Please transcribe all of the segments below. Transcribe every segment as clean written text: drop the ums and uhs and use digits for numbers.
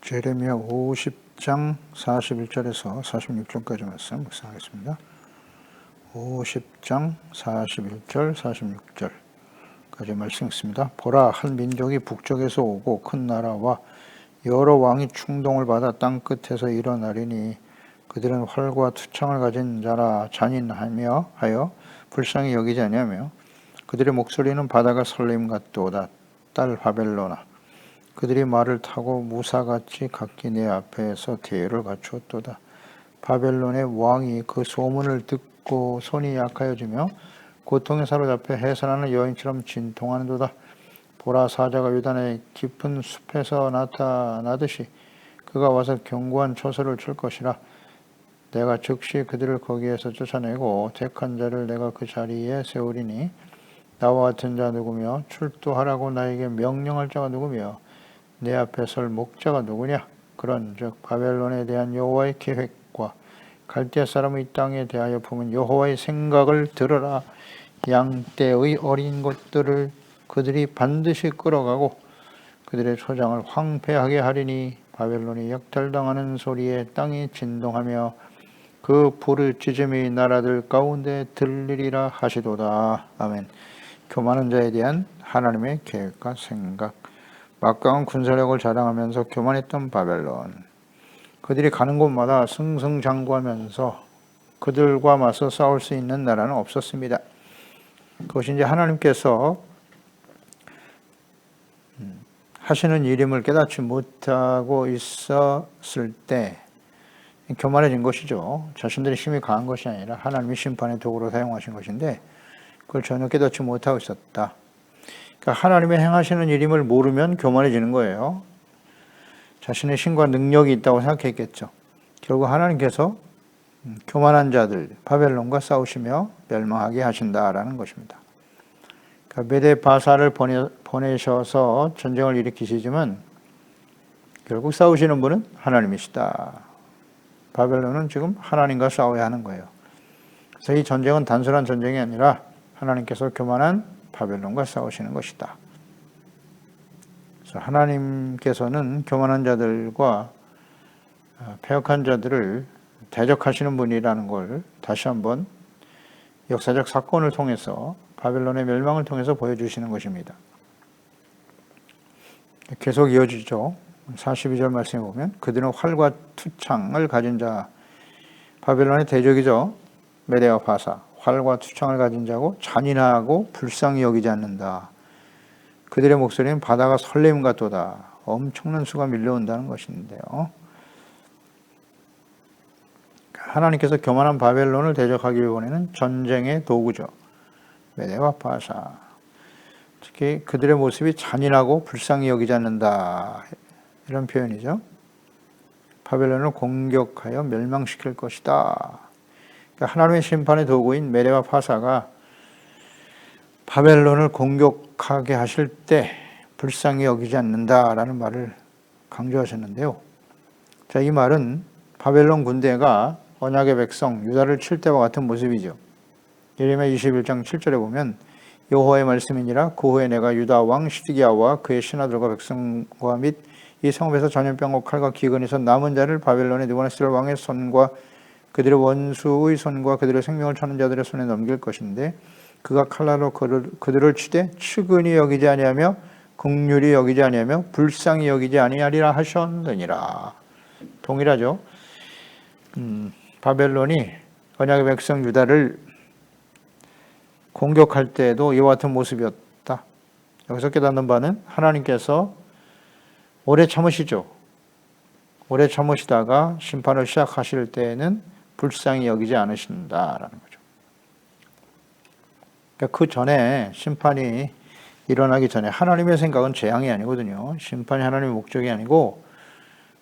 제레미야 50장 41절에서 46절까지 말씀 묵상하겠습니다. 50장 41절 46절까지 말씀 있습니다. 보라, 한 민족이 북쪽에서 오고 큰 나라와 여러 왕이 충동을 받아 땅끝에서 일어나리니 그들은 활과 투창을 가진 자라. 잔인하며 하여 불쌍히 여기지 아니하며 그들의 목소리는 바다가 설림 같도다. 딸 바벨로나, 그들이 말을 타고 무사같이 각기 내 앞에서 대열을 갖추었도다. 바벨론의 왕이 그 소문을 듣고 손이 약하여지며 고통에 사로잡혀 해산하는 여인처럼 진통하는도다. 보라, 사자가 유단의 깊은 숲에서 나타나듯이 그가 와서 견고한 처소를 칠 것이라. 내가 즉시 그들을 거기에서 쫓아내고 택한 자를 내가 그 자리에 세우리니 나와 같은 자 누구며 출두하라고 나에게 명령할 자가 누구며 내 앞에 설 목자가 누구냐? 그런즉 바벨론에 대한 여호와의 계획과 갈대 사람의 이 땅에 대하여 품은 여호와의 생각을 들으라. 양떼의 어린 것들을 그들이 반드시 끌어가고 그들의 초장을 황폐하게 하리니 바벨론이 역탈당하는 소리에 땅이 진동하며 그 부르짖음이 나라들 가운데 들리리라 하시도다. 아멘. 교만한 자에 대한 하나님의 계획과 생각. 막강한 군사력을 자랑하면서 교만했던 바벨론, 그들이 가는 곳마다 승승장구하면서 그들과 맞서 싸울 수 있는 나라는 없었습니다. 그것이 이제 하나님께서 하시는 일임을 깨닫지 못하고 있었을 때 교만해진 것이죠. 자신들의 힘이 강한 것이 아니라 하나님이 심판의 도구로 사용하신 것인데 그걸 전혀 깨닫지 못하고 있었다. 그러니까 하나님의 행하시는 일임을 모르면 교만해지는 거예요. 자신의 신과 능력이 있다고 생각했겠죠. 결국 하나님께서 교만한 자들 바벨론과 싸우시며 멸망하게 하신다라는 것입니다. 그러니까 메데바사를 보내셔서 전쟁을 일으키시지만 결국 싸우시는 분은 하나님이시다. 바벨론은 지금 하나님과 싸워야 하는 거예요. 그래서 이 전쟁은 단순한 전쟁이 아니라 하나님께서 교만한 바벨론과 싸우시는 것이다. 그래서 하나님께서는 교만한 자들과 패역한 자들을 대적하시는 분이라는 걸 다시 한번 역사적 사건을 통해서 바벨론의 멸망을 통해서 보여주시는 것입니다. 계속 이어지죠. 42절 말씀에 보면 그들은 활과 투창을 가진 자, 바벨론의 대적이죠. 메대와 바사, 활과 투창을 가진 자고 잔인하고 불쌍히 여기지 않는다. 그들의 목소리는 바다가 설렘 같도다. 엄청난 수가 밀려온다는 것인데요. 하나님께서 교만한 바벨론을 대적하기 위해서는 전쟁의 도구죠. 메대와 바사. 특히 그들의 모습이 잔인하고 불쌍히 여기지 않는다. 이런 표현이죠. 바벨론을 공격하여 멸망시킬 것이다. 하나님의 심판의 도구인 메대와 바사가 바벨론을 공격하게 하실 때 불쌍히 여기지 않는다라는 말을 강조하셨는데요. 자, 이 말은 바벨론 군대가 언약의 백성 유다를 칠 때와 같은 모습이죠. 예레미야 21장 7절에 보면 여호와의 말씀이니라. 그 후에 내가 유다 왕 시드기야와 그의 신하들과 백성과 및 이 성읍에서 전염병과 칼과 기근에서 남은 자를 바벨론의 느부갓네살 왕의 손과 그들의 원수의 손과 그들의 생명을 찾는 자들의 손에 넘길 것인데 그가 칼날로 그들을 치되 측은히 여기지 아니하며 긍휼히 여기지 아니하며 불쌍히 여기지 아니하리라 하셨느니라. 동일하죠. 바벨론이 언약의 백성 유다를 공격할 때에도 이와 같은 모습이었다. 여기서 깨닫는 바는 하나님께서 오래 참으시죠. 오래 참으시다가 심판을 시작하실 때에는 불쌍히 여기지 않으신다라는 거죠. 그러니까 그 전에 심판이 일어나기 전에 하나님의 생각은 재앙이 아니거든요. 심판이 하나님의 목적이 아니고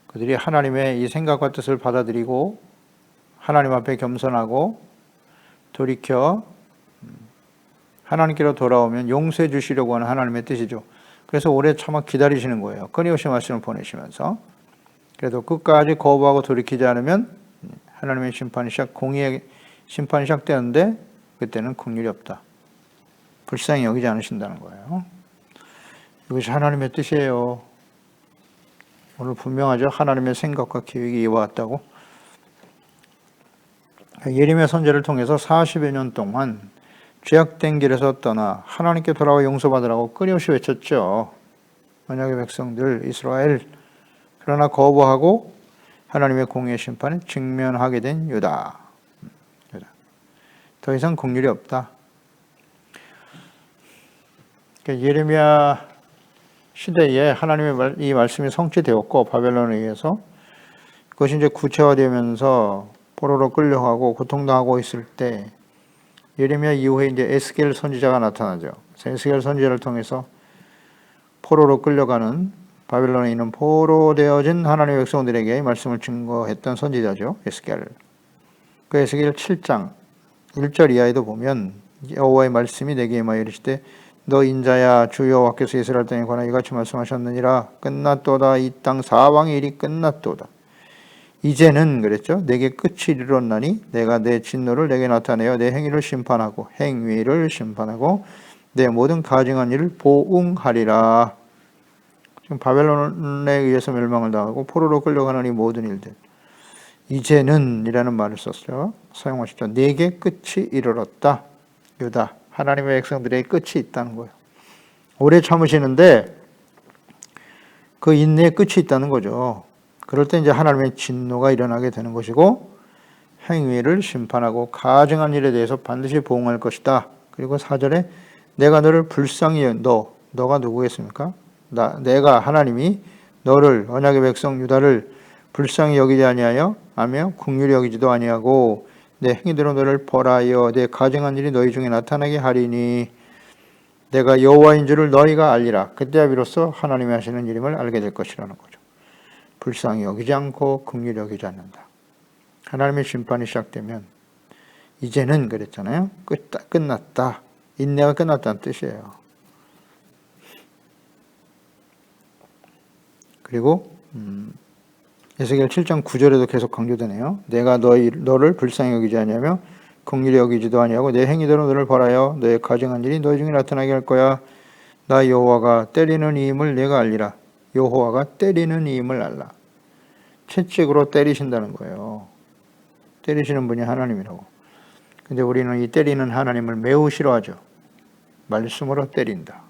그들이 하나님의 이 생각과 뜻을 받아들이고 하나님 앞에 겸손하고 돌이켜 하나님께로 돌아오면 용서해 주시려고 하는 하나님의 뜻이죠. 그래서 오래 참아 기다리시는 거예요. 끊임없이 말씀을 보내시면서. 그래도 끝까지 거부하고 돌이키지 않으면 하나님의 공의의 심판이 시작되는데 그때는 긍휼이 없다. 불쌍히 여기지 않으신다는 거예요. 이것이 하나님의 뜻이에요. 오늘 분명하죠. 하나님의 생각과 계획이 이와 같다고. 예레미야 선지자를 통해서 40여 년 동안 죄악된 길에서 떠나 하나님께 돌아와 용서받으라고 끊임없이 외쳤죠. 언약의 백성들 이스라엘. 그러나 거부하고 하나님의 공의의 심판에 직면하게 된 유다. 더 이상 긍휼이 없다. 예레미야 시대에 하나님의 이 말씀이 성취되었고 바벨론에 의해서 그것이 이제 구체화되면서 포로로 끌려가고 고통당하고 있을 때 예레미야 이후에 이제 에스겔 선지자가 나타나죠. 에스겔 선지자를 통해서 포로로 끌려가는 바벨론에 있는 포로되어진 하나님의 백성들에게 이 말씀을 증거했던 선지자죠. 에스겔. 그 에스겔 7장 1절 이하에도 보면 여호와의 말씀이 내게 임하여 이르시되 너 인자야 주 여호와께서 이스라엘 땅에 관하여 이같이 말씀하셨느니라. 끝났도다. 이 땅 사방의 일이 끝났도다. 이제는 그랬죠. 내게 끝이 이르렀나니 내가 내 진노를 내게 나타내어 내 행위를 심판하고 내 모든 가증한 일을 보응하리라. 지금 바벨론에 의해서 멸망을 당하고 포로로 끌려가는 이 모든 일들. 이제는 이라는 말을 썼죠. 사용하셨죠. 내게 끝이 이르렀다. 유다. 하나님의 백성들의 끝이 있다는 거예요. 오래 참으시는데 그 인내의 끝이 있다는 거죠. 그럴 때 이제 하나님의 진노가 일어나게 되는 것이고 행위를 심판하고 가증한 일에 대해서 반드시 보응할 것이다. 그리고 4절에 내가 너를 불쌍히 너가 누구겠습니까? 내가 하나님이 너를 언약의 백성 유다를 불쌍히 여기지 아니하여 긍휼히 여기지도 아니하고 내 행위대로 너를 벌하여 내 가증한 일이 너희 중에 나타나게 하리니 내가 여호와인 줄을 너희가 알리라. 그때야 비로소 하나님이 하시는 일임을 알게 될 것이라는 거죠. 불쌍히 여기지 않고 긍휼히 여기지 않는다. 하나님의 심판이 시작되면 이제는 그랬잖아요. 끝났다. 인내가 끝났다는 뜻이에요. 그리고 에스겔 7장 9절에도 계속 강조되네요. 내가 너를 불쌍히 여기지 아니하며 긍휼히 여기지도 아니하고 내 행위대로 너를 벌하여 너의 가증한 일이 너희 중에 나타나게 할 거야. 나 여호와가 때리는 이임을 내가 알리라. 여호와가 때리는 이임을 알라. 채찍으로 때리신다는 거예요. 때리시는 분이 하나님이라고. 근데 우리는 이 때리는 하나님을 매우 싫어하죠. 말씀으로 때린다.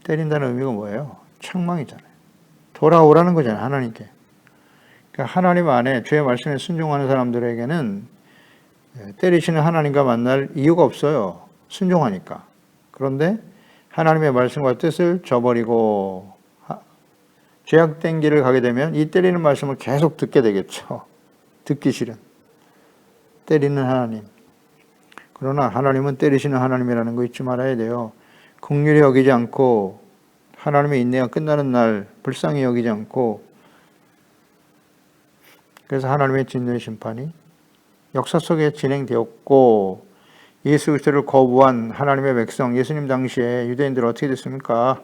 때린다는 의미가 뭐예요? 책망이잖아요. 돌아오라는 거잖아요. 하나님께. 그러니까 하나님 안에 주의 말씀에 순종하는 사람들에게는 때리시는 하나님과 만날 이유가 없어요. 순종하니까. 그런데 하나님의 말씀과 뜻을 저버리고 죄악된 길을 가게 되면 이 때리는 말씀을 계속 듣게 되겠죠. 듣기 싫은. 때리는 하나님. 그러나 하나님은 때리시는 하나님이라는 거 잊지 말아야 돼요. 긍휼히 여기지 않고 하나님의 인내가 끝나는 날 불쌍히 여기지 않고 그래서 하나님의 진노의 심판이 역사 속에 진행되었고 예수 그리스도를 거부한 하나님의 백성 예수님 당시에 유대인들 어떻게 됐습니까?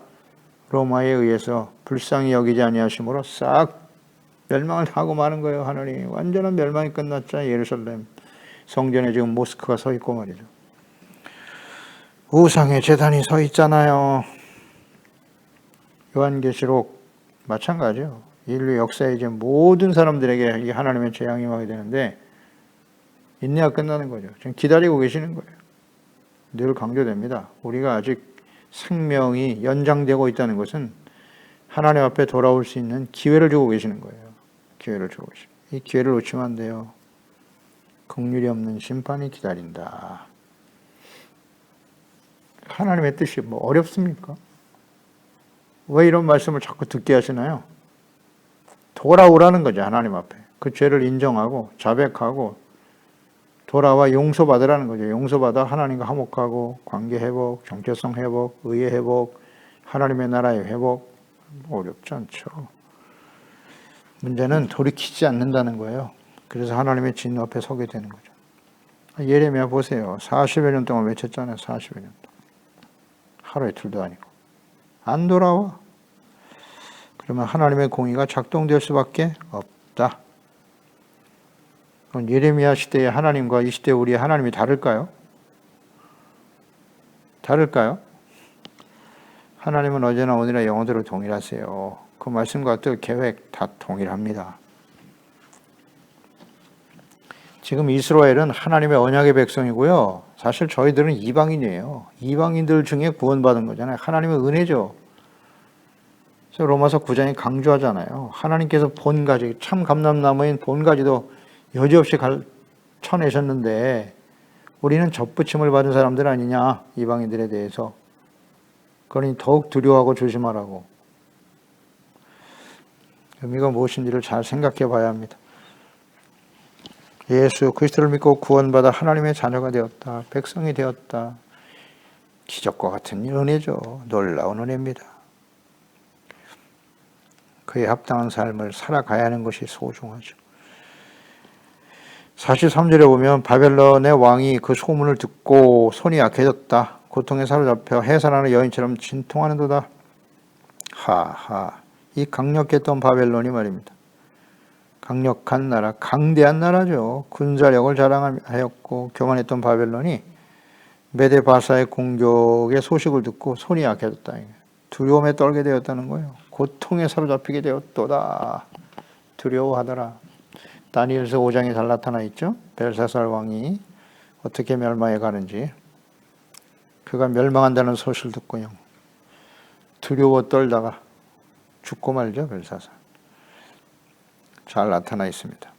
로마에 의해서 불쌍히 여기지 아니하심으로 싹 멸망을 하고 마는 거예요. 하나님 완전한 멸망이 끝났잖아요. 예루살렘 성전에 지금 모스크가 서 있고 말이죠. 우상의 제단이 서 있잖아요. 요한계시록 마찬가지요. 인류 역사에 이제 모든 사람들에게 이 하나님의 재앙이 임하게 되는데 인내가 끝나는 거죠. 지금 기다리고 계시는 거예요. 늘 강조됩니다. 우리가 아직 생명이 연장되고 있다는 것은 하나님 앞에 돌아올 수 있는 기회를 주고 계시는 거예요. 기회를 주고 계시는. 이 기회를 놓치면 안 돼요. 긍휼이 없는 심판이 기다린다. 하나님의 뜻이 뭐 어렵습니까? 왜 이런 말씀을 자꾸 듣게 하시나요? 돌아오라는 거죠. 하나님 앞에. 그 죄를 인정하고 자백하고 돌아와 용서받으라는 거죠. 용서받아 하나님과 화목하고 관계 회복, 정체성 회복, 의의 회복, 하나님의 나라의 회복. 어렵지 않죠. 문제는 돌이키지 않는다는 거예요. 그래서 하나님의 진노 앞에 서게 되는 거죠. 예레미야 보세요. 40여 년 동안 외쳤잖아요. 40여 년 동안. 하루 이틀도 아니고. 안 돌아와. 그러면 하나님의 공의가 작동될 수밖에 없다. 그럼 예레미야 시대의 하나님과 이 시대 우리의 하나님이 다를까요? 다를까요? 하나님은 어제나 오늘이나 영원토록 동일하세요. 그 말씀과 뜻, 계획 다 동일합니다. 지금 이스라엘은 하나님의 언약의 백성이고요. 사실 저희들은 이방인이에요. 이방인들 중에 구원받은 거잖아요. 하나님의 은혜죠. 그래서 로마서 9장이 강조하잖아요. 하나님께서 본가지, 참 감람나무인 본가지도 여지없이 쳐내셨는데 우리는 접붙임을 받은 사람들 아니냐, 이방인들에 대해서. 그러니 더욱 두려워하고 조심하라고. 의미가 무엇인지를 잘 생각해 봐야 합니다. 예수 그리스도를 믿고 구원받아 하나님의 자녀가 되었다. 백성이 되었다. 기적과 같은 은혜죠. 놀라운 은혜입니다. 그에 합당한 삶을 살아가야 하는 것이 소중하죠. 43절에 보면 바벨론의 왕이 그 소문을 듣고 손이 약해졌다. 고통에 사로잡혀 해산하는 여인처럼 진통하는도다. 하하, 이 강력했던 바벨론이 말입니다. 강력한 나라, 강대한 나라죠. 군사력을 자랑하였고 교만했던 바벨론이 메데바사의 공격의 소식을 듣고 손이 약해졌다. 두려움에 떨게 되었다는 거예요. 고통에 사로잡히게 되었도다. 두려워하더라. 다니엘서 5장에 잘 나타나 있죠. 벨사살 왕이 어떻게 멸망해 가는지. 그가 멸망한다는 소식을 듣고요. 두려워 떨다가 죽고 말죠. 벨사살. 잘 나타나 있습니다.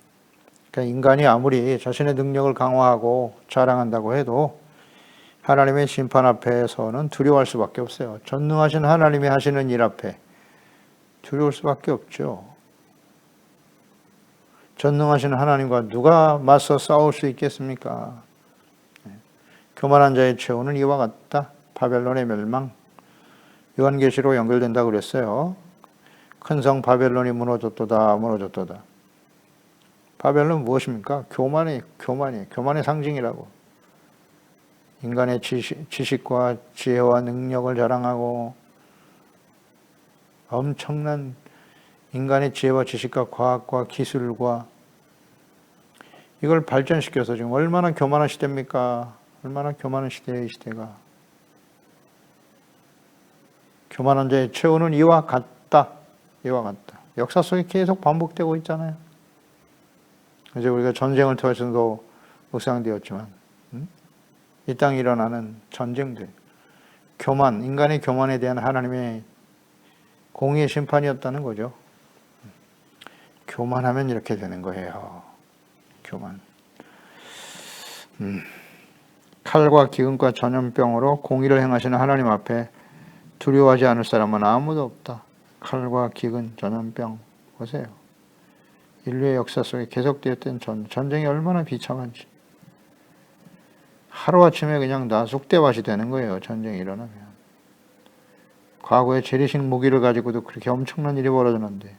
그러니까 인간이 아무리 자신의 능력을 강화하고 자랑한다고 해도 하나님의 심판 앞에서는 두려워할 수밖에 없어요. 전능하신 하나님이 하시는 일 앞에 두려울 수밖에 없죠. 전능하신 하나님과 누가 맞서 싸울 수 있겠습니까? 교만한 자의 최후는 이와 같다. 바벨론의 멸망. 요한계시로 연결된다고 그랬어요. 큰 성 바벨론이 무너졌도다. 무너졌도다. 바벨론 무엇입니까? 교만의 상징이라고. 인간의 지식과 지혜와 능력을 자랑하고 엄청난 인간의 지혜와 지식과 과학과 기술과 이걸 발전시켜서 지금 얼마나 교만한 시대입니까? 얼마나 교만한 시대의 시대가. 교만한 자의 최후는 이와 같다. 이와 같다. 역사 속에 계속 반복되고 있잖아요. 이제 우리가 전쟁을 통해서도 묵상되었지만 이 땅에 일어나는 전쟁들, 교만, 인간의 교만에 대한 하나님의 공의의 심판이었다는 거죠. 교만하면 이렇게 되는 거예요. 교만. 칼과 기근과 전염병으로 공의를 행하시는 하나님 앞에 두려워하지 않을 사람은 아무도 없다. 칼과 기근, 전염병 보세요. 인류의 역사 속에 계속되었던 전쟁이 얼마나 비참한지. 하루아침에 그냥 다 쑥대밭이 되는 거예요. 전쟁이 일어나면. 과거에 재래식 무기를 가지고도 그렇게 엄청난 일이 벌어졌는데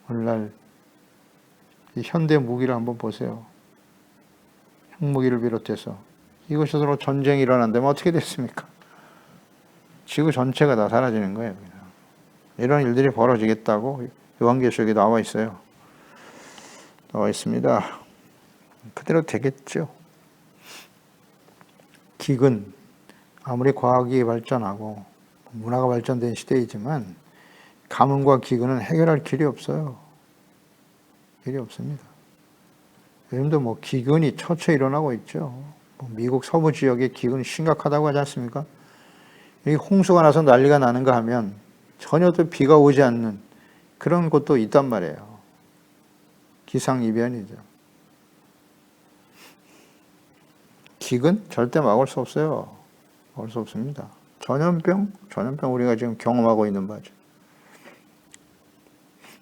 오늘날 이 현대 무기를 한번 보세요. 핵무기를 비롯해서 이것이 서로 전쟁이 일어난다면 어떻게 됐습니까? 지구 전체가 다 사라지는 거예요. 이런 일들이 벌어지겠다고 요한계시록에 나와 있어요. 나와 있습니다. 그대로 되겠죠. 기근, 아무리 과학이 발전하고 문화가 발전된 시대이지만 가뭄과 기근은 해결할 길이 없어요. 길이 없습니다. 요즘도 뭐 기근이 처처 일어나고 있죠. 미국 서부 지역의 기근이 심각하다고 하지 않습니까? 여기 홍수가 나서 난리가 나는가 하면 전혀 또 비가 오지 않는 그런 곳도 있단 말이에요. 기상이변이죠. 기근 절대 막을 수 없어요. 막을 수 없습니다. 전염병 우리가 지금 경험하고 있는 바죠.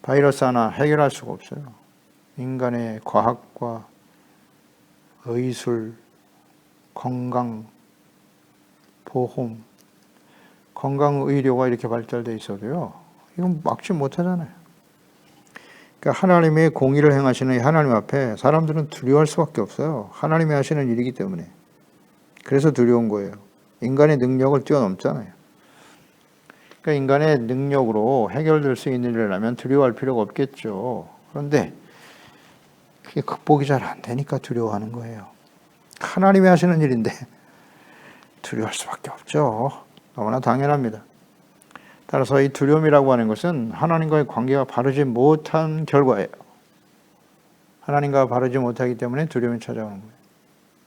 바이러스 하나 해결할 수가 없어요. 인간의 과학과 의술, 건강, 보험, 건강의료가 이렇게 발달되어 있어도요. 이건 막지 못하잖아요. 그러니까 하나님의 공의를 행하시는 하나님 앞에 사람들은 두려워할 수밖에 없어요. 하나님이 하시는 일이기 때문에. 그래서 두려운 거예요. 인간의 능력을 뛰어넘잖아요. 그러니까 인간의 능력으로 해결될 수 있는 일이라면 두려워할 필요가 없겠죠. 그런데 그게 극복이 잘 안 되니까 두려워하는 거예요. 하나님이 하시는 일인데 두려워할 수밖에 없죠. 너무나 당연합니다. 따라서 이 두려움이라고 하는 것은 하나님과의 관계가 바르지 못한 결과예요. 하나님과 바르지 못하기 때문에 두려움이 찾아오는 거예요.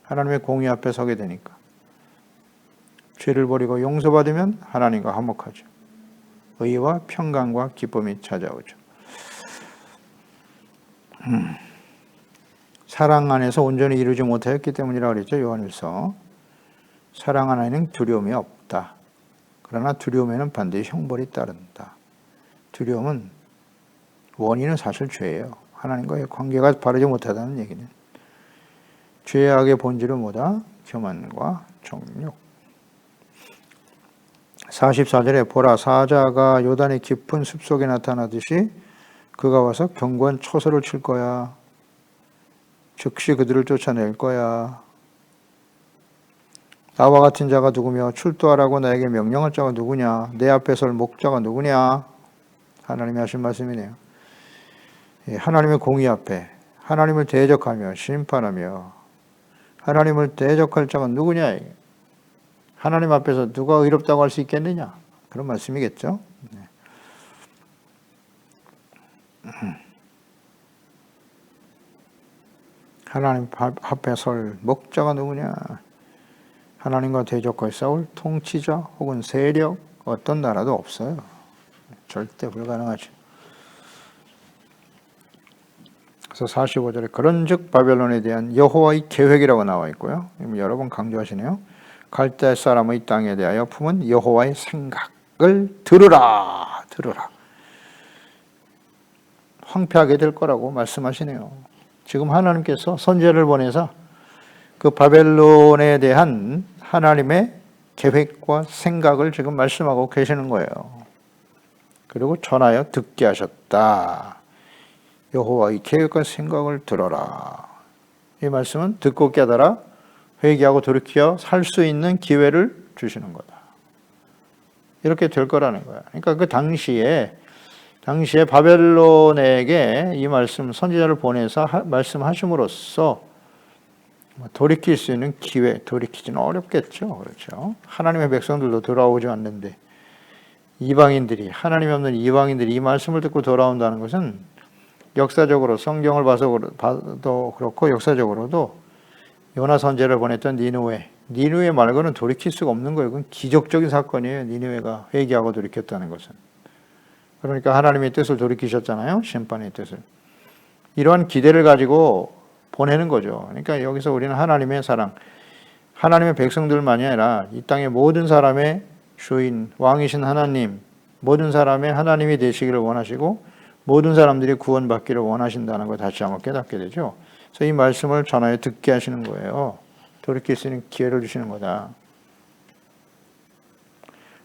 하나님의 공의 앞에 서게 되니까. 죄를 버리고 용서받으면 하나님과 화목하죠. 의와 평강과 기쁨이 찾아오죠. 사랑 안에서 온전히 이루지 못하였기 때문이라고 그랬죠. 요한일서. 사랑 안에는 두려움이 없다. 그러나 두려움에는 반드시 형벌이 따른다. 두려움은 원인은 사실 죄예요. 하나님과의 관계가 바르지 못하다는 얘기는. 죄악의 본질은 뭐다? 교만과 정욕. 44절에 보라 사자가 요단의 깊은 숲속에 나타나듯이 그가 와서 견고한 처소를 칠 거야. 즉시 그들을 쫓아낼 거야. 나와 같은 자가 누구며 출두하라고 나에게 명령할 자가 누구냐? 내 앞에 설 목자가 누구냐? 하나님이 하신 말씀이네요. 하나님의 공의 앞에 하나님을 대적하며 심판하며 하나님을 대적할 자가 누구냐? 하나님 앞에서 누가 의롭다고 할 수 있겠느냐? 그런 말씀이겠죠. 하나님 앞에 설 목자가 누구냐? 하나님과 대적과 싸울 통치자 혹은 세력 어떤 나라도 없어요. 절대 불가능하죠. 그래서 45절에 그런즉 바벨론에 대한 여호와의 계획이라고 나와 있고요. 여러 번 강조하시네요. 갈대 사람의 땅에 대하여 품은 여호와의 생각을 들으라. 황폐하게 될 거라고 말씀하시네요. 지금 하나님께서 선지자를 보내서 그 바벨론에 대한 하나님의 계획과 생각을 지금 말씀하고 계시는 거예요. 그리고 전하여 듣게 하셨다. 여호와의 계획과 생각을 들어라. 이 말씀은 듣고 깨달아 회개하고 돌이켜 살 수 있는 기회를 주시는 거다. 이렇게 될 거라는 거야. 그러니까 그 당시에 바벨론에게 이 말씀 선지자를 보내서 말씀하심으로써 돌이킬 수 있는 기회, 돌이키지는 어렵겠죠. 그렇죠. 하나님의 백성들도 돌아오지 않는데 하나님이 없는 이방인들이 이 말씀을 듣고 돌아온다는 것은 역사적으로 성경을 봐도 그렇고 역사적으로도 요나 선지자를 보냈던 니느웨 말고는 돌이킬 수가 없는 거예요. 그건 기적적인 사건이에요. 니느웨가 회개하고 돌이켰다는 것은. 그러니까 하나님의 뜻을 돌이키셨잖아요. 심판의 뜻을. 이러한 기대를 가지고 보내는 거죠. 그러니까 여기서 우리는 하나님의 사랑, 하나님의 백성들만이 아니라 이 땅의 모든 사람의 주인, 왕이신 하나님, 모든 사람의 하나님이 되시기를 원하시고 모든 사람들이 구원받기를 원하신다는 걸 다시 한번 깨닫게 되죠. 그래서 이 말씀을 전하여 듣게 하시는 거예요. 돌이킬 수 있는 기회를 주시는 거다.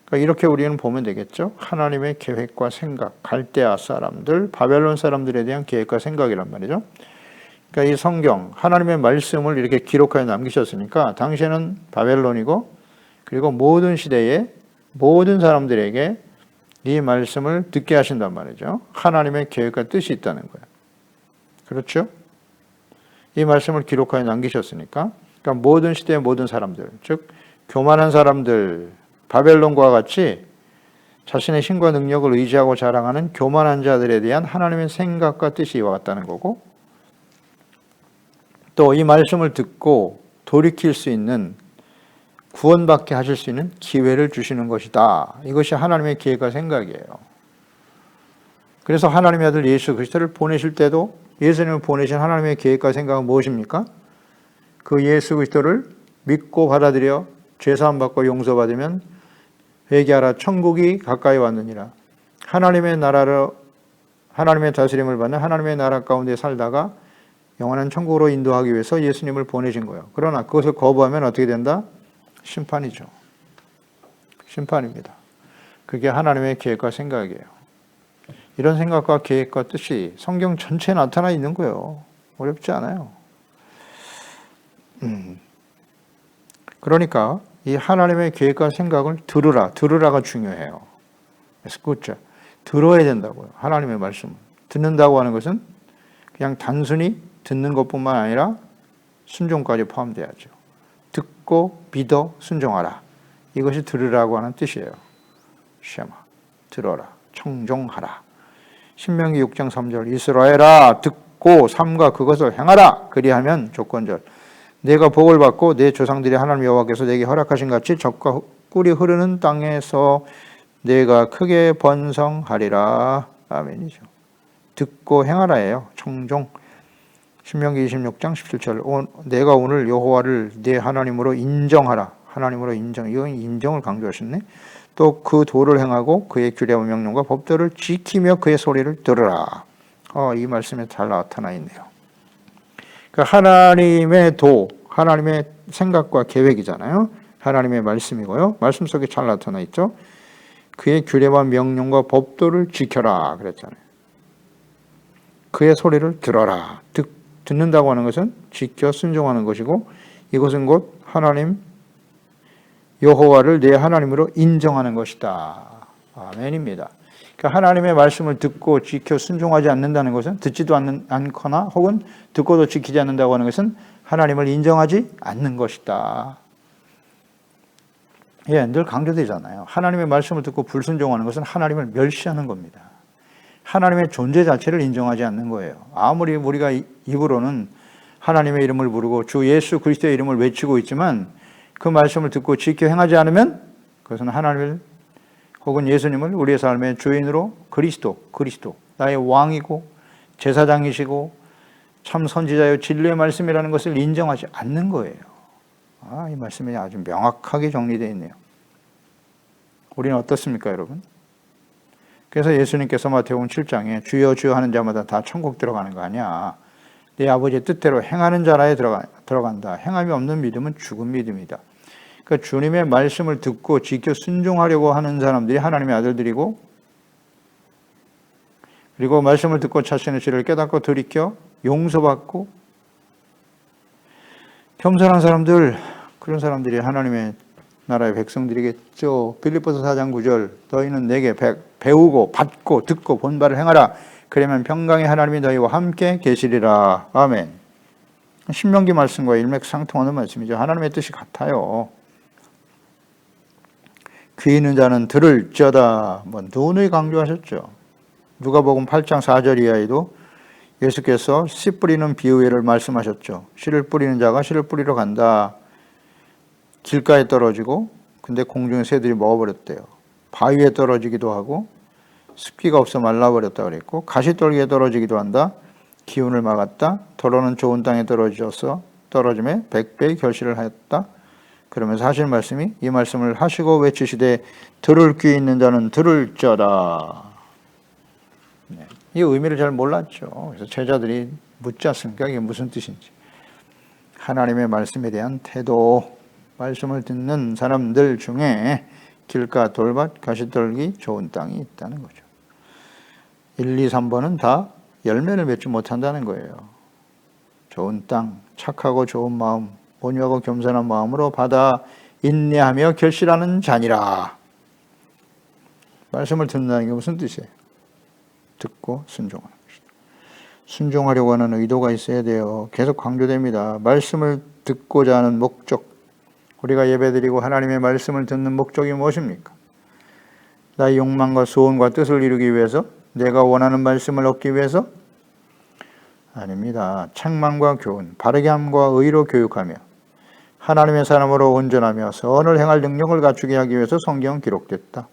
그러니까 이렇게 우리는 보면 되겠죠. 하나님의 계획과 생각, 갈대아 사람들, 바벨론 사람들에 대한 계획과 생각이란 말이죠. 그러니까 이 성경, 하나님의 말씀을 이렇게 기록하여 남기셨으니까 당시에는 바벨론이고 그리고 모든 시대에 모든 사람들에게 이 말씀을 듣게 하신단 말이죠. 하나님의 계획과 뜻이 있다는 거예요. 그렇죠? 이 말씀을 기록하여 남기셨으니까 그러니까 모든 시대의 모든 사람들, 즉 교만한 사람들, 바벨론과 같이 자신의 힘과 능력을 의지하고 자랑하는 교만한 자들에 대한 하나님의 생각과 뜻이 이와 같다는 거고 또 이 말씀을 듣고 돌이킬 수 있는 구원받게 하실 수 있는 기회를 주시는 것이다. 이것이 하나님의 계획과 생각이에요. 그래서 하나님의 아들 예수 그리스도를 보내실 때도 예수님을 보내신 하나님의 계획과 생각은 무엇입니까? 그 예수 그리스도를 믿고 받아들여 죄사함 받고 용서받으면 회개하라 천국이 가까이 왔느니라. 하나님의 나라로 하나님의 다스림을 받는 하나님의 나라 가운데 살다가 영원한 천국으로 인도하기 위해서 예수님을 보내신 거예요. 그러나 그것을 거부하면 어떻게 된다? 심판이죠. 심판입니다. 그게 하나님의 계획과 생각이에요. 이런 생각과 계획과 뜻이 성경 전체에 나타나 있는 거예요. 어렵지 않아요. 그러니까 이 하나님의 계획과 생각을 들으라가 중요해요. 그래서 들어야 된다고요. 하나님의 말씀. 듣는다고 하는 것은 그냥 단순히 듣는 것뿐만 아니라 순종까지 포함돼야죠. 듣고 믿어 순종하라. 이것이 들으라고 하는 뜻이에요. 쉐마. 들어라. 청종하라. 신명기 6장 3절 이스라엘아 듣고 삼가 그것을 행하라. 그리하면 조건절 내가 복을 받고 내 조상들이 하나님 여호와께서 내게 허락하신 같이 젖과 꿀이 흐르는 땅에서 내가 크게 번성하리라. 아멘이죠. 듣고 행하라예요. 청종. 신명기 26장 17절 내가 오늘 여호와를 내 하나님으로 인정하라. 하나님으로 인정. 이건 인정을 강조하셨네. 또 그 도를 행하고 그의 규례와 명령과 법도를 지키며 그의 소리를 들으라. 이 말씀에 잘 나타나 있네요. 그러니까 하나님의 도, 하나님의 생각과 계획이잖아요. 하나님의 말씀이고요. 말씀 속에 잘 나타나 있죠. 그의 규례와 명령과 법도를 지켜라 그랬잖아요. 그의 소리를 들어라. 듣는다고 하는 것은 지켜 순종하는 것이고 이것은 곧 하나님 여호와를 내 하나님으로 인정하는 것이다. 아멘입니다. 그러니까 하나님의 말씀을 듣고 지켜 순종하지 않는다는 것은 듣지도 않거나 혹은 듣고도 지키지 않는다고 하는 것은 하나님을 인정하지 않는 것이다. 예, 늘 강조되잖아요. 하나님의 말씀을 듣고 불순종하는 것은 하나님을 멸시하는 겁니다. 하나님의 존재 자체를 인정하지 않는 거예요. 아무리 우리가 입으로는 하나님의 이름을 부르고 주 예수 그리스도의 이름을 외치고 있지만 그 말씀을 듣고 지켜 행하지 않으면 그것은 하나님을 혹은 예수님을 우리의 삶의 주인으로 그리스도 나의 왕이고 제사장이시고 참 선지자요 진리의 말씀이라는 것을 인정하지 않는 거예요. 이 말씀이 아주 명확하게 정리되어 있네요. 우리는 어떻습니까, 여러분? 그래서 예수님께서 마태복음 7장에 주여 주여 하는 자마다 다 천국 들어가는 거 아니야. 내 아버지의 뜻대로 행하는 자라에 들어간다. 행함이 없는 믿음은 죽은 믿음이다. 그러니까 주님의 말씀을 듣고 지켜 순종하려고 하는 사람들이 하나님의 아들들이고 그리고 말씀을 듣고 자신의 죄를 깨닫고 돌이켜 용서받고 겸손한 사람들, 그런 사람들이 하나님의 나라의 백성들이겠죠. 빌립보서 4장 9절 너희는 내게 배우고 받고 듣고 본 바를 행하라. 그러면 평강의 하나님이 너희와 함께 계시리라. 아멘. 신명기 말씀과 일맥상통하는 말씀이죠. 하나님의 뜻이 같아요. 귀 있는 자는 들을지어다. 누누이 강조하셨죠. 누가복음 8장 4절 이하에도 예수께서 씨 뿌리는 비유를 말씀하셨죠. 씨를 뿌리는 자가 씨를 뿌리러 간다. 길가에 떨어지고 근데 공중에 새들이 먹어버렸대요. 바위에 떨어지기도 하고 습기가 없어 말라버렸다 그랬고 가시떨기에 떨어지기도 한다. 기운을 막았다. 더러는 좋은 땅에 떨어져서 떨어짐에 100배의 결실을 하였다. 그러면서 하실 말씀이 이 말씀을 하시고 외치시되 들을 귀 있는 자는 들을지어다. 이 의미를 잘 몰랐죠. 그래서 제자들이 묻지 않습니까? 이게 무슨 뜻인지. 하나님의 말씀에 대한 태도, 말씀을 듣는 사람들 중에 길가, 돌밭, 가시떨기, 좋은 땅이 있다는 거죠. 1, 2, 3번은 다 열매를 맺지 못한다는 거예요. 좋은 땅, 착하고 좋은 마음, 온유하고 겸손한 마음으로 받아 인내하며 결실하는 자니라. 말씀을 듣는다는 게 무슨 뜻이에요? 듣고 순종하는 것이다. 순종하려고 하는 의도가 있어야 돼요. 계속 강조됩니다. 말씀을 듣고자 하는 목적. 우리가 예배드리고 하나님의 말씀을 듣는 목적이 무엇입니까? 나의 욕망과 소원과 뜻을 이루기 위해서? 내가 원하는 말씀을 얻기 위해서? 아닙니다. 책망과 교훈, 바르게 함과 의로 교육하며 하나님의 사람으로 온전하며 선을 행할 능력을 갖추게 하기 위해서 성경은 기록됐다.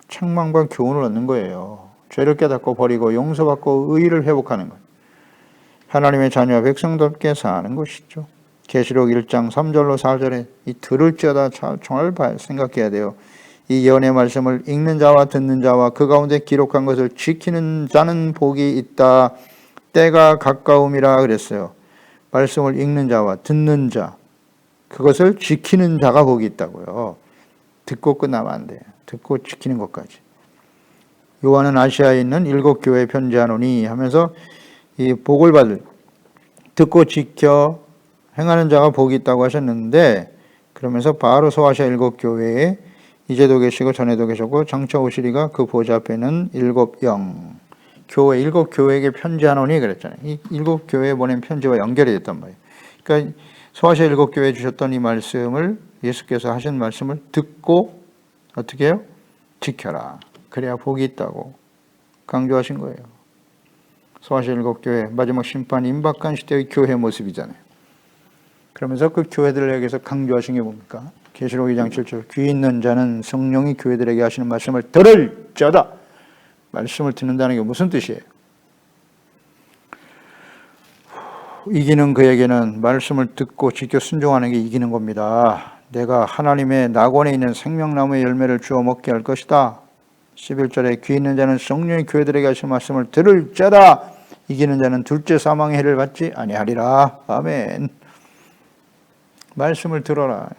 책망과 교훈을 얻는 거예요. 죄를 깨닫고 버리고 용서받고 의의를 회복하는 것. 하나님의 자녀와 백성답게 사는 것이죠. 계시록 1장 3절로 4절에 이 들을지어다 정말 생각해야 돼요. 이 예언의 말씀을 읽는 자와 듣는 자와 그 가운데 기록한 것을 지키는 자는 복이 있다. 때가 가까움이라 그랬어요. 말씀을 읽는 자와 듣는 자, 그것을 지키는 자가 복이 있다고요. 듣고 끝나면 안 돼요. 듣고 지키는 것까지. 요한은 아시아에 있는 7교회에 편지하노니 하면서 이 복을 받을, 듣고 지켜 행하는 자가 복이 있다고 하셨는데, 그러면서 바로 소아시아 7교회에 이제도 계시고 전에도 계셨고 장차 오시리가 그 보좌 앞에는 7영 교회, 7교회에게 편지하노니 그랬잖아요. 이 7교회에 보낸 편지와 연결이 됐단 말이에요. 그러니까 소아시아 7교회에 주셨던 이 말씀을, 예수께서 하신 말씀을 듣고 어떻게 해요? 지켜라. 그래야 복이 있다고 강조하신 거예요. 소아시아 7교회 마지막 심판 임박한 시대의 교회 모습이잖아요. 그러면서 그 교회들에게서 강조하신 게 뭡니까? 계시록 2장 7절 귀 있는 자는 성령이 교회들에게 하시는 말씀을 들을 자다. 말씀을 듣는다는 게 무슨 뜻이에요? 이기는 그에게는 말씀을 듣고 지켜 순종하는 게 이기는 겁니다. 내가 하나님의 낙원에 있는 생명나무의 열매를 주워 먹게 할 것이다. 11절에 귀 있는 자는 성령이 교회들에게 하신 말씀을 들을 자다. 이기는 자는 둘째 사망의 해를 받지 아니하리라. 아멘. 말씀을 들어라.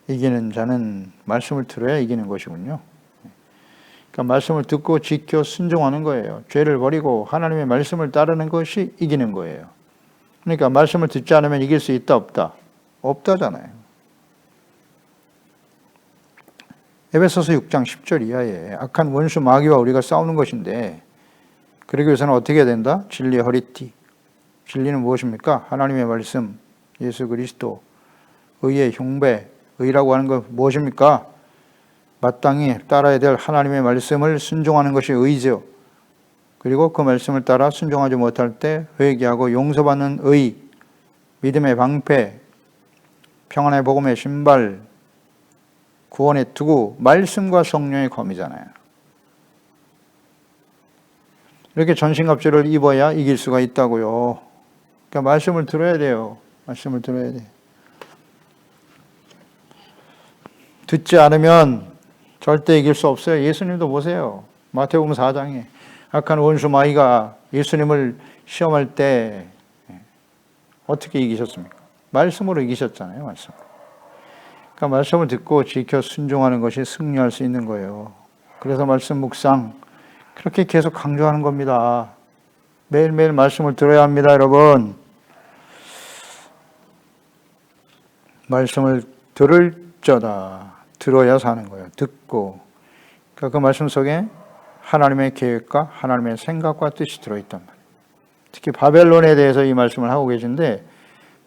이기는 자는 말씀을 들어야 이기는 것이군요. 그러니까 말씀을 듣고 지켜 순종하는 거예요. 죄를 버리고 하나님의 말씀을 따르는 것이 이기는 거예요. 그러니까 말씀을 듣지 않으면 이길 수 있다 없다? 없다잖아요. 에베소서 6장 10절 이하에 악한 원수 마귀와 우리가 싸우는 것인데 그러기 위해서는 어떻게 해야 된다? 진리의 허리띠. 진리는 무엇입니까? 하나님의 말씀, 예수 그리스도, 의의 흉배. 의라고 하는 건 무엇입니까? 마땅히 따라야 될 하나님의 말씀을 순종하는 것이 의죠. 그리고 그 말씀을 따라 순종하지 못할 때 회개하고 용서받는 의, 믿음의 방패, 평안의 복음의 신발, 구원의 투구, 말씀과 성령의 검이잖아요. 이렇게 전신갑주를 입어야 이길 수가 있다고요. 그러니까 말씀을 들어야 돼요. 말씀을 들어야 돼요. 듣지 않으면 절대 이길 수 없어요. 예수님도 보세요. 마태복음 4장에 악한 원수 마귀가 예수님을 시험할 때 어떻게 이기셨습니까? 말씀으로 이기셨잖아요. 말씀. 그러니까 말씀을 듣고 지켜 순종하는 것이 승리할 수 있는 거예요. 그래서 말씀 묵상 그렇게 계속 강조하는 겁니다. 매일매일 말씀을 들어야 합니다, 여러분. 말씀을 들을 자다. 들어야 사는 거예요. 듣고. 그러니까 그 말씀 속에 하나님의 계획과 하나님의 생각과 뜻이 들어있단 말이에요. 특히 바벨론에 대해서 이 말씀을 하고 계신데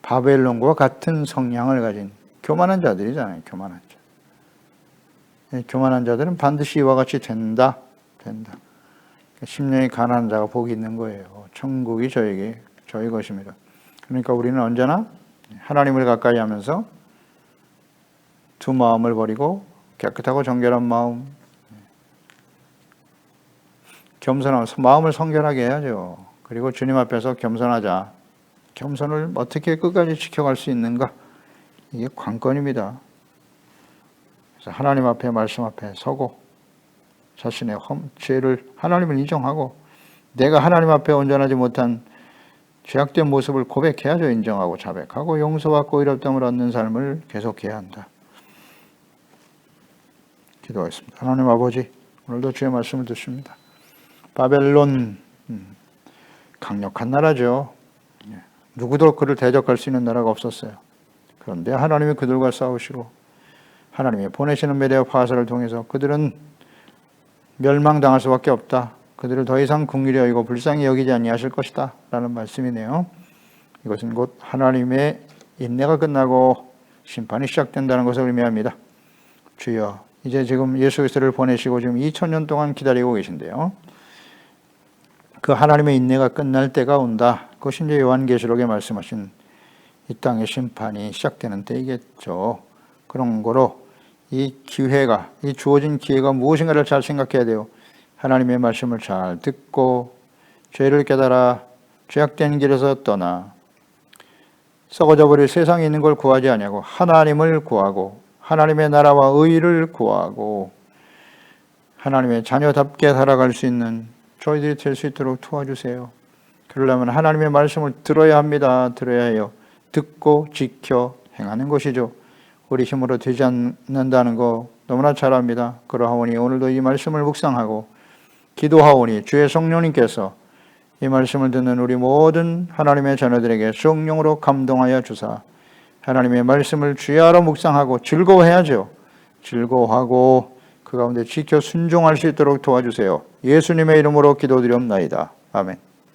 바벨론과 같은 성향을 가진 교만한 자들이잖아요. 교만한 자. 교만한 자들은 반드시 이와 같이 된다. 심령이 가난한 자가 복이 있는 거예요. 천국이 저희 것입니다. 그러니까 우리는 언제나 하나님을 가까이 하면서 두 마음을 버리고 깨끗하고 정결한 마음, 겸손한 마음을 성결하게 해야죠. 그리고 주님 앞에서 겸손하자. 겸손을 어떻게 끝까지 지켜갈 수 있는가? 이게 관건입니다. 그래서 하나님 앞에 말씀 앞에 서고 자신의 죄를 하나님을 인정하고 내가 하나님 앞에 온전하지 못한 죄악된 모습을 고백해야죠. 인정하고 자백하고 용서받고 의롭다함을 얻는 삶을 계속해야 한다. 기도하겠습니다. 하나님 아버지, 오늘도 주의 말씀을 듣습니다. 바벨론 강력한 나라죠. 누구도 그를 대적할 수 있는 나라가 없었어요. 그런데 하나님이 그들과 싸우시고 하나님이 보내시는 메대와 파사를 통해서 그들은 멸망당할 수밖에 없다. 그들을 더 이상 긍휼히 여기고 불쌍히 여기지 아니하실 것이다 라는 말씀이네요. 이것은 곧 하나님의 인내가 끝나고 심판이 시작된다는 것을 의미합니다. 주여, 이제 지금 예수 그리스도를 보내시고 지금 2000년 동안 기다리고 계신데요. 그 하나님의 인내가 끝날 때가 온다. 그것이 이제 요한계시록에 말씀하신 이 땅의 심판이 시작되는 때이겠죠. 그런 거로 이 기회가, 이 주어진 기회가 무엇인가를 잘 생각해야 돼요. 하나님의 말씀을 잘 듣고 죄를 깨달아 죄악된 길에서 떠나 썩어져 버릴 세상에 있는 걸 구하지 아니하고 하나님을 구하고 하나님의 나라와 의를 구하고 하나님의 자녀답게 살아갈 수 있는 저희들이 될 수 있도록 도와주세요. 그러려면 하나님의 말씀을 들어야 합니다. 들어야 해요. 듣고 지켜 행하는 것이죠. 우리 힘으로 되지 않는다는 거 너무나 잘 압니다. 그러하오니 오늘도 이 말씀을 묵상하고 기도하오니 주의 성령님께서 이 말씀을 듣는 우리 모든 하나님의 자녀들에게 성령으로 감동하여 주사 하나님의 말씀을 주야로 묵상하고 즐거워해야죠. 즐거워하고 그 가운데 지켜 순종할 수 있도록 도와주세요. 예수님의 이름으로 기도드리옵나이다. 아멘.